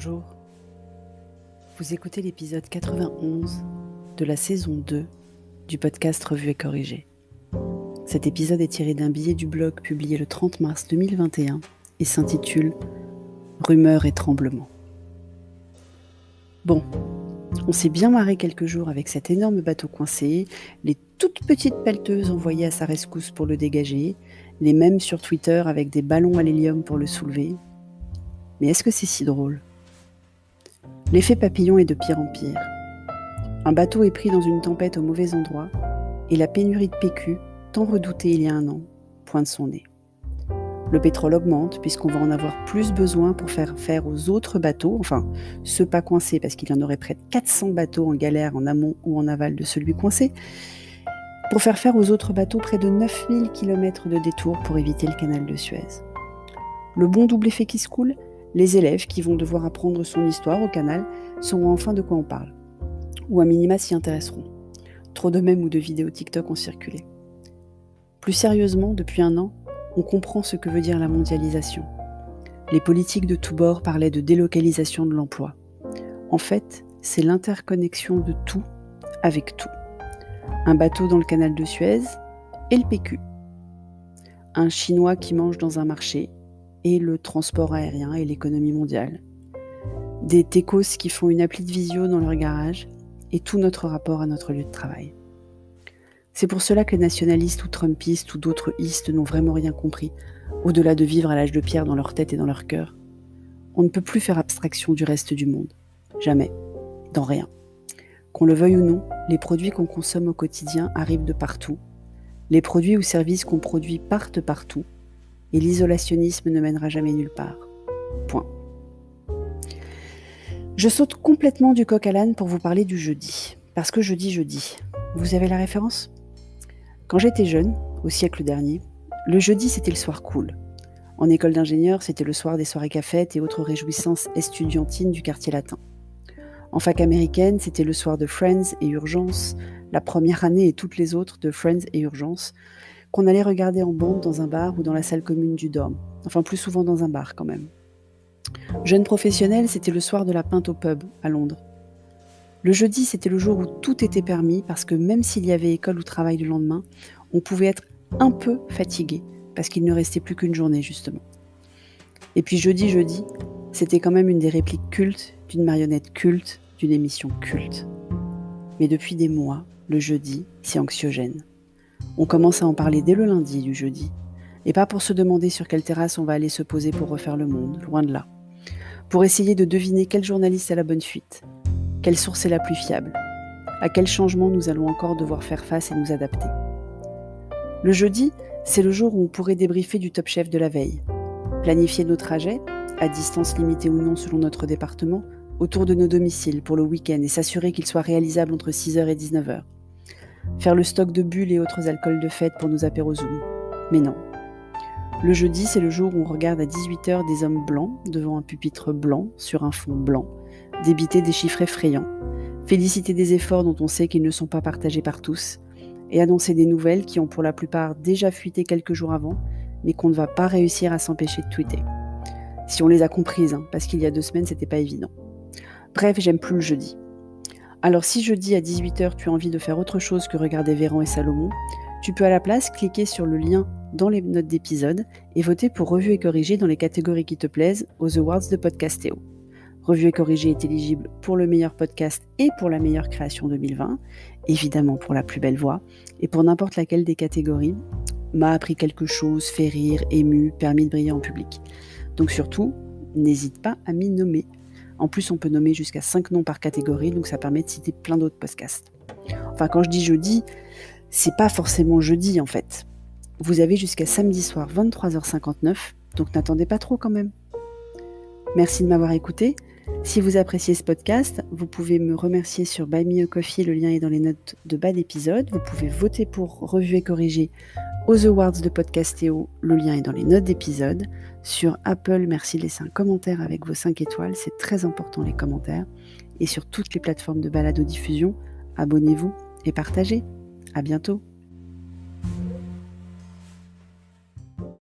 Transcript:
Bonjour, vous écoutez l'épisode 91 de la saison 2 du podcast Revue et Corrigée. Cet épisode est tiré d'un billet du blog publié le 30 mars 2021 et s'intitule « Rumeurs et tremblements ». Bon, on s'est bien marré quelques jours avec cet énorme bateau coincé, les toutes petites pelleteuses envoyées à sa rescousse pour le dégager, les mèmes sur Twitter avec des ballons à l'hélium pour le soulever. Mais est-ce que c'est si drôle ? L'effet papillon est de pire en pire. Un bateau est pris dans une tempête au mauvais endroit et la pénurie de PQ, tant redoutée il y a un an, pointe son nez. Le pétrole augmente puisqu'on va en avoir plus besoin pour faire faire aux autres bateaux, enfin ceux pas coincés parce qu'il y en aurait près de 400 bateaux en galère en amont ou en aval de celui coincé, pour faire faire aux autres bateaux près de 9000 km de détour pour éviter le canal de Suez. Le bon double effet qui se coule, les élèves qui vont devoir apprendre son histoire au canal sauront enfin de quoi on parle, ou à minima s'y intéresseront. Trop de mèmes ou de vidéos TikTok ont circulé. Plus sérieusement, depuis un an, on comprend ce que veut dire la mondialisation. Les politiques de tous bords parlaient de délocalisation de l'emploi. En fait, c'est l'interconnexion de tout avec tout. Un bateau dans le canal de Suez et le PQ. Un Chinois qui mange dans un marché et le transport aérien et l'économie mondiale. Des techos qui font une appli de visio dans leur garage et tout notre rapport à notre lieu de travail. C'est pour cela que les nationalistes ou trumpistes ou d'autres istes n'ont vraiment rien compris, au-delà de vivre à l'âge de pierre dans leur tête et dans leur cœur. On ne peut plus faire abstraction du reste du monde. Jamais. Dans rien. Qu'on le veuille ou non, les produits qu'on consomme au quotidien arrivent de partout. Les produits ou services qu'on produit partent partout. Et l'isolationnisme ne mènera jamais nulle part. Point. Je saute complètement du coq à l'âne pour vous parler du jeudi. Parce que jeudi. Vous avez la référence ? Quand j'étais jeune, au siècle dernier, le jeudi c'était le soir cool. En école d'ingénieur, c'était le soir des soirées cafettes et autres réjouissances estudiantines du quartier latin. En fac américaine, c'était le soir de Friends et Urgence, la première année et toutes les autres de Friends et Urgence, qu'on allait regarder en bande dans un bar ou dans la salle commune du dorm. Enfin, plus souvent dans un bar quand même. Jeune professionnel, c'était le soir de la pinte au pub, à Londres. Le jeudi, c'était le jour où tout était permis parce que même s'il y avait école ou travail le lendemain, on pouvait être un peu fatigué parce qu'il ne restait plus qu'une journée, justement. Et puis jeudi, c'était quand même une des répliques cultes, d'une marionnette culte, d'une émission culte. Mais depuis des mois, le jeudi, c'est anxiogène. On commence à en parler dès le lundi du jeudi. Et pas pour se demander sur quelle terrasse on va aller se poser pour refaire le monde, loin de là. Pour essayer de deviner quel journaliste a la bonne fuite, quelle source est la plus fiable, à quel changement nous allons encore devoir faire face et nous adapter. Le jeudi, c'est le jour où on pourrait débriefer du Top Chef de la veille, planifier nos trajets, à distance limitée ou non selon notre département, autour de nos domiciles pour le week-end et s'assurer qu'ils soient réalisables entre 6h et 19h. Faire le stock de bulles et autres alcools de fête pour nos apéros Zoom. Mais non. Le jeudi, c'est le jour où on regarde à 18h des hommes blancs devant un pupitre blanc sur un fond blanc, débiter des chiffres effrayants, féliciter des efforts dont on sait qu'ils ne sont pas partagés par tous, et annoncer des nouvelles qui ont pour la plupart déjà fuité quelques jours avant, mais qu'on ne va pas réussir à s'empêcher de tweeter. Si on les a comprises, parce qu'il y a 2 semaines, c'était pas évident. Bref, j'aime plus le jeudi. Alors si jeudi à 18h tu as envie de faire autre chose que regarder Véran et Salomon, tu peux à la place cliquer sur le lien dans les notes d'épisode et voter pour Revue et Corrigée dans les catégories qui te plaisent aux Awards de Podcastéo. Revue et Corrigée est éligible pour le meilleur podcast et pour la meilleure création 2020, évidemment pour la plus belle voix, et pour n'importe laquelle des catégories, m'a appris quelque chose, fait rire, ému, permis de briller en public. Donc surtout, n'hésite pas à m'y nommer. En plus, on peut nommer jusqu'à 5 noms par catégorie, donc ça permet de citer plein d'autres podcasts. Enfin, quand je dis jeudi, c'est pas forcément jeudi en fait. Vous avez jusqu'à samedi soir 23h59, donc n'attendez pas trop quand même. Merci de m'avoir écouté. Si vous appréciez ce podcast, vous pouvez me remercier sur Buy Me a Coffee, le lien est dans les notes de bas d'épisode. Vous pouvez voter pour Revue et Corrigée aux Awards de Podcastéo, le lien est dans les notes d'épisode. Sur Apple, merci de laisser un commentaire avec vos 5 étoiles, c'est très important les commentaires. Et sur toutes les plateformes de balado-diffusion, abonnez-vous et partagez. À bientôt.